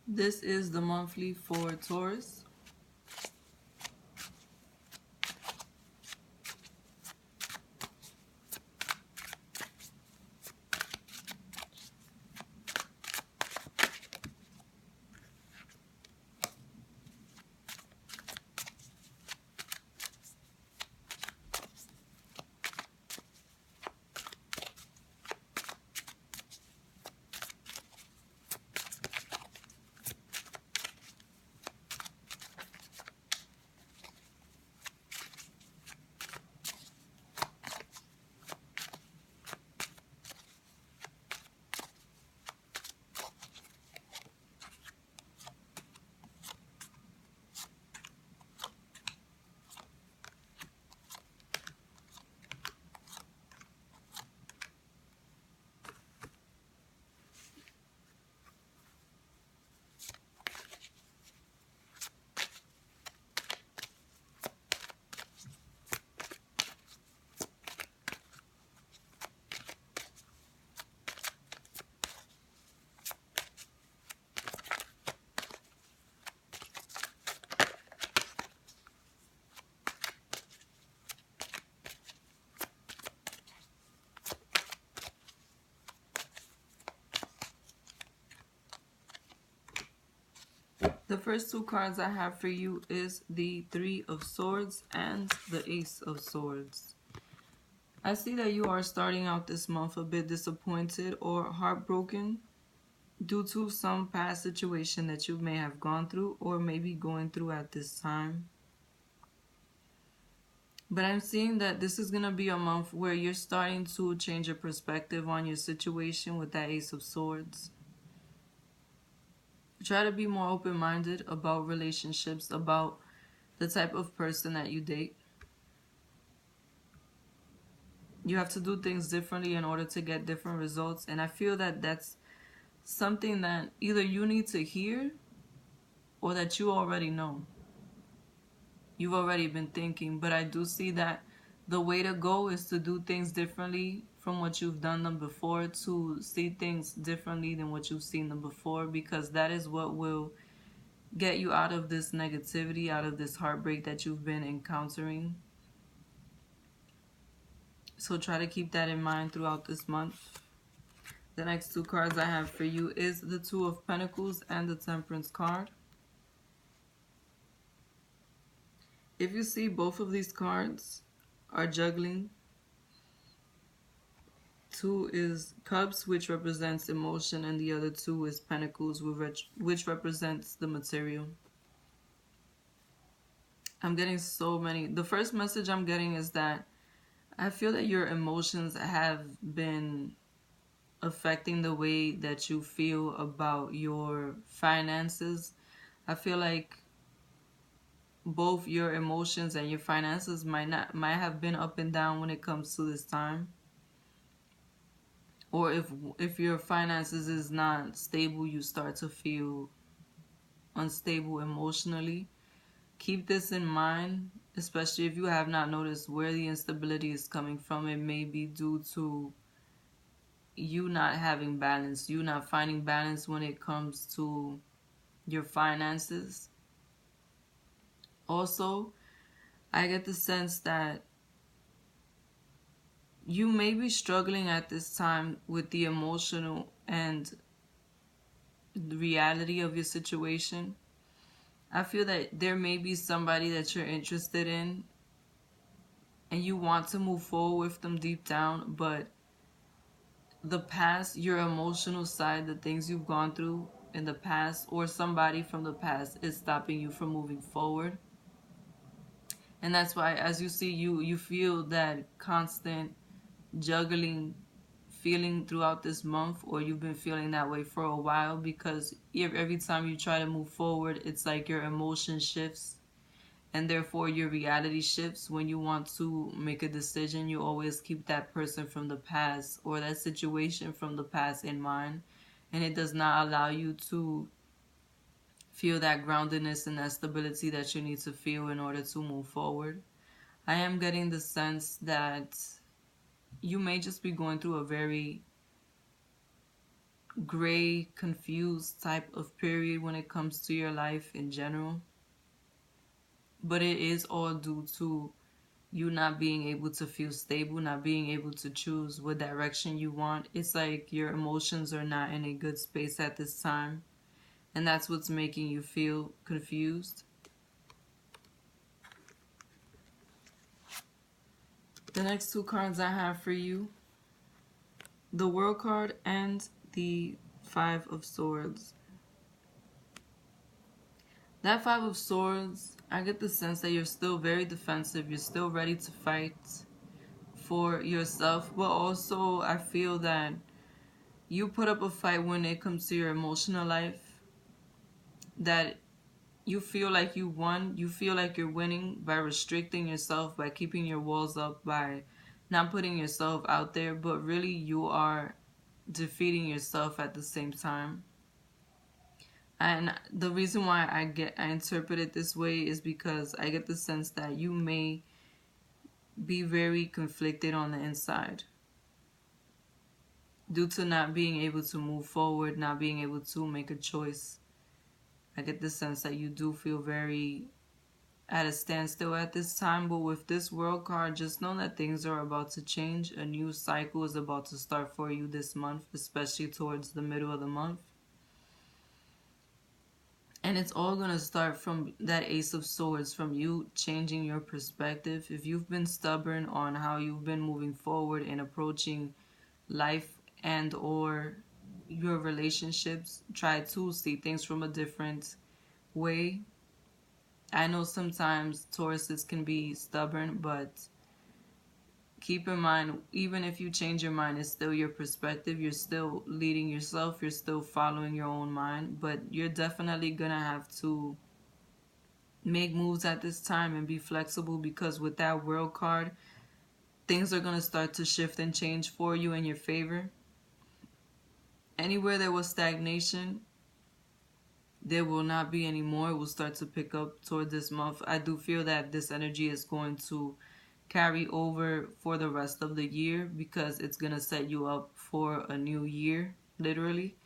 This is the monthly for Taurus. The first two cards I have for you is the Three of Swords and the Ace of Swords. I see that you are starting out this month a bit disappointed or heartbroken due to some past situation that you may have gone through or maybe going through at this time. But I'm seeing that this is going to be a month where you're starting to change your perspective on your situation with that Ace of Swords. Try to be more open-minded about relationships, about the type of person that you date. You have to do things differently in order to get different results. And I feel that that's something that either you need to hear or that you already know. You've already been thinking. But I do see that the way to go is to do things differently from what you've done them before, to see things differently than what you've seen them before, because that is what will get you out of this negativity, out of this heartbreak that you've been encountering. So try to keep that in mind throughout this month. The next two cards I have for you is the Two of Pentacles and the Temperance card. If you see, both of these cards are juggling. Two is Cups, which represents emotion, and the other two is Pentacles, which represents the material. I'm getting so many. The first message I'm getting is that I feel that your emotions have been affecting the way that you feel about your finances. I feel like both your emotions and your finances might have been up and down when it comes to this time. Or if your finances is not stable, you start to feel unstable emotionally. Keep this in mind, especially if you have not noticed where the instability is coming from. It may be due to you not having balance, you not finding balance when it comes to your finances. Also, I get the sense that you may be struggling at this time with the emotional and the reality of your situation. I feel that there may be somebody that you're interested in and you want to move forward with them deep down, but the past, your emotional side, the things you've gone through in the past, or somebody from the past is stopping you from moving forward. And that's why, as you see, you feel that constant juggling feeling throughout this month, or you've been feeling that way for a while, because every time you try to move forward, it's like your emotion shifts and therefore your reality shifts. When you want to make a decision, you always keep that person from the past or that situation from the past in mind, and it does not allow you to feel that groundedness and that stability that you need to feel in order to move forward. I am getting the sense that you may just be going through a very gray, confused type of period when it comes to your life in general. But it is all due to you not being able to feel stable, not being able to choose what direction you want. It's like your emotions are not in a good space at this time, and that's what's making you feel confused. The next two cards I have for you, the World card and the Five of Swords. That Five of Swords, I get the sense that you're still very defensive. You're still ready to fight for yourself, but also I feel that you put up a fight when it comes to your emotional life, that you feel like you won. You feel like you're winning by restricting yourself, by keeping your walls up, by not putting yourself out there, but really you are defeating yourself at the same time. And the reason why I interpret it this way is because I get the sense that you may be very conflicted on the inside due to not being able to move forward, not being able to make a choice. I get the sense that you do feel very at a standstill at this time, but with this World card, just know that things are about to change. A new cycle is about to start for you this month, especially towards the middle of the month. And it's all going to start from that Ace of Swords, from you changing your perspective. If you've been stubborn on how you've been moving forward and approaching life and or your relationships, try to see things from a different way. I know sometimes Tauruses can be stubborn, but keep in mind, even if you change your mind, it's still your perspective. You're still leading yourself. You're still following your own mind. But you're definitely going to have to make moves at this time and be flexible, because with that World card, things are going to start to shift and change for you in your favor. Anywhere there was stagnation, there will not be any more. It will start to pick up toward this month. I do feel that this energy is going to carry over for the rest of the year, because it's going to set you up for a new year, literally.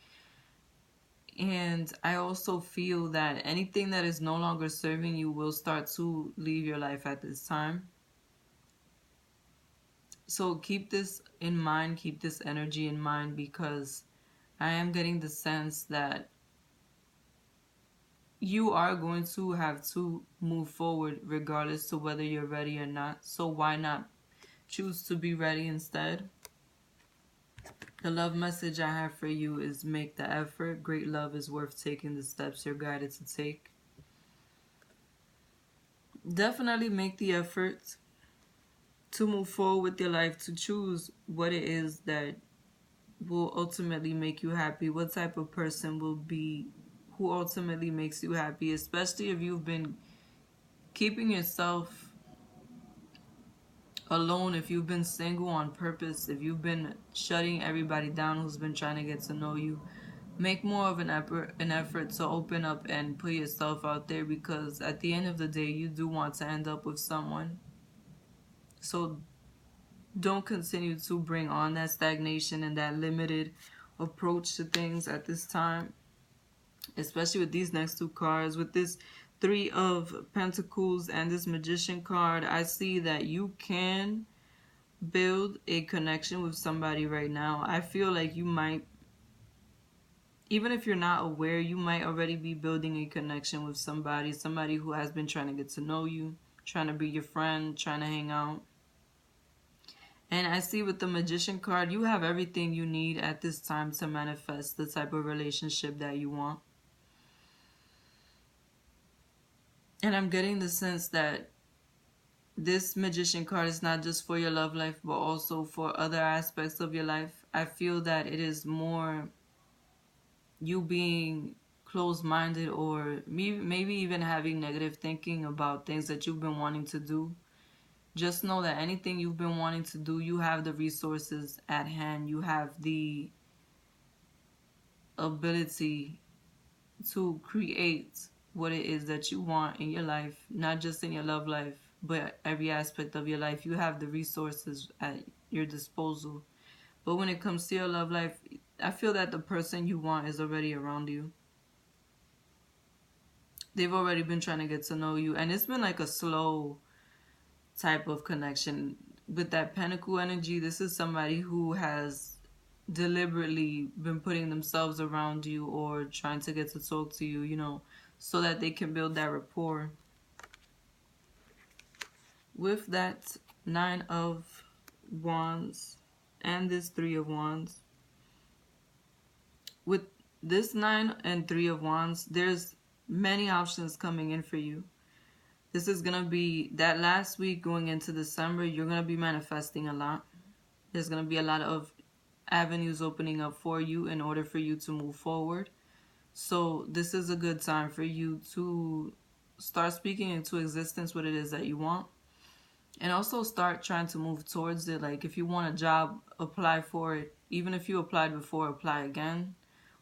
And I also feel that anything that is no longer serving you will start to leave your life at this time. So keep this in mind, keep this energy in mind, because I am getting the sense that you are going to have to move forward regardless to whether you're ready or not. So why not choose to be ready instead? The love message I have for you is make the effort. Great love is worth taking the steps you're guided to take. Definitely make the effort to move forward with your life, to choose what it is that will ultimately make you happy, what type of person will be who ultimately makes you happy, especially if you've been keeping yourself alone, if you've been single on purpose, if you've been shutting everybody down who's been trying to get to know you. Make more of an effort to open up and put yourself out there, because at the end of the day, you do want to end up with someone. So don't continue to bring on that stagnation and that limited approach to things at this time, especially with these next two cards. With this Three of Pentacles and this Magician card, I see that you can build a connection with somebody right now. I feel like you might, even if you're not aware, you might already be building a connection with somebody who has been trying to get to know you, trying to be your friend, trying to hang out. And I see with the Magician card, you have everything you need at this time to manifest the type of relationship that you want. And I'm getting the sense that this Magician card is not just for your love life, but also for other aspects of your life. I feel that it is more you being closed-minded, or maybe even having negative thinking about things that you've been wanting to do. Just know that anything you've been wanting to do, you have the resources at hand. You have the ability to create what it is that you want in your life, not just in your love life, but every aspect of your life. You have the resources at your disposal. But when it comes to your love life, I feel that the person you want is already around you. They've already been trying to get to know you, and it's been like a slow type of connection. With that pentacle energy, this is somebody who has deliberately been putting themselves around you or trying to get to talk to you, so that they can build that rapport. With that Nine of Wands and this Three of Wands, with this Nine and Three of Wands, there's many options coming in for you. This is going to be that last week going into December. You're going to be manifesting a lot. There's going to be a lot of avenues opening up for you in order for you to move forward. So this is a good time for you to start speaking into existence what it is that you want. And also start trying to move towards it. Like if you want a job, apply for it. Even if you applied before, apply again.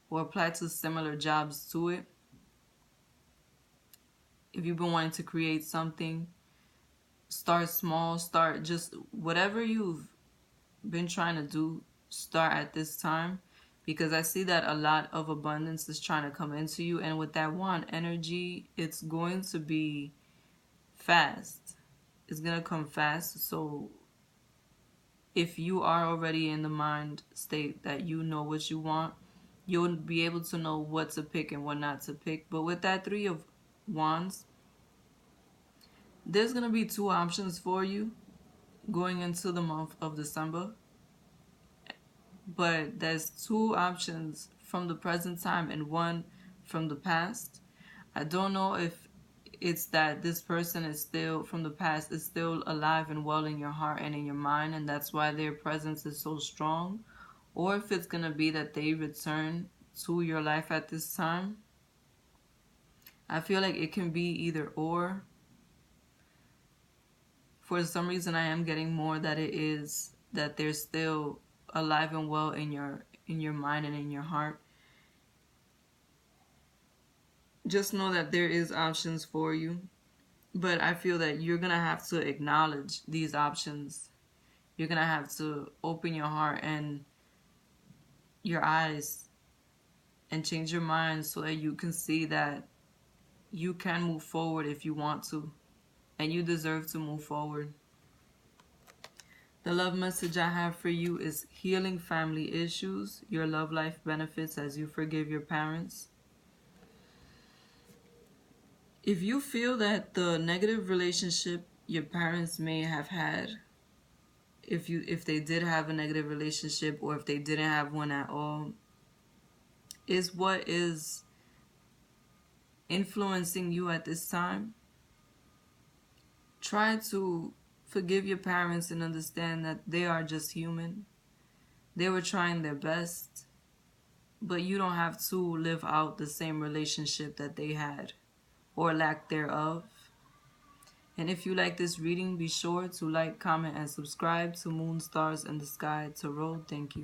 Or apply to similar jobs to it. If you've been wanting to create something, start small. Start just whatever you've been trying to do, start at this time. Because I see that a lot of abundance is trying to come into you. And with that wand energy, it's going to be fast. It's going to come fast. So if you are already in the mind state that you know what you want, you'll be able to know what to pick and what not to pick. But with that Three of Wands, there's going to be two options for you going into the month of December. But there's two options from the present time and one from the past. I don't know if it's that this person is still from the past is still alive and well in your heart and in your mind, and that's why their presence is so strong, or if it's going to be that they return to your life at this time. I feel like it can be either or. For some reason I am getting more that it is that they're still alive and well in your mind and in your heart. Just know that there is options for you, but I feel that you're gonna have to acknowledge these options. You're gonna have to open your heart and your eyes and change your mind so that you can see that you can move forward if you want to, and you deserve to move forward. The love message I have for you is healing family issues. Your love life benefits as you forgive your parents. If you feel that the negative relationship your parents may have had, if they did have a negative relationship or if they didn't have one at all, is what is influencing you at this time, try to forgive your parents and understand that they are just human. They were trying their best, but you don't have to live out the same relationship that they had or lack thereof. And if you like this reading, be sure to like, comment, and subscribe to Moon Stars in the Sky Tarot. Thank you.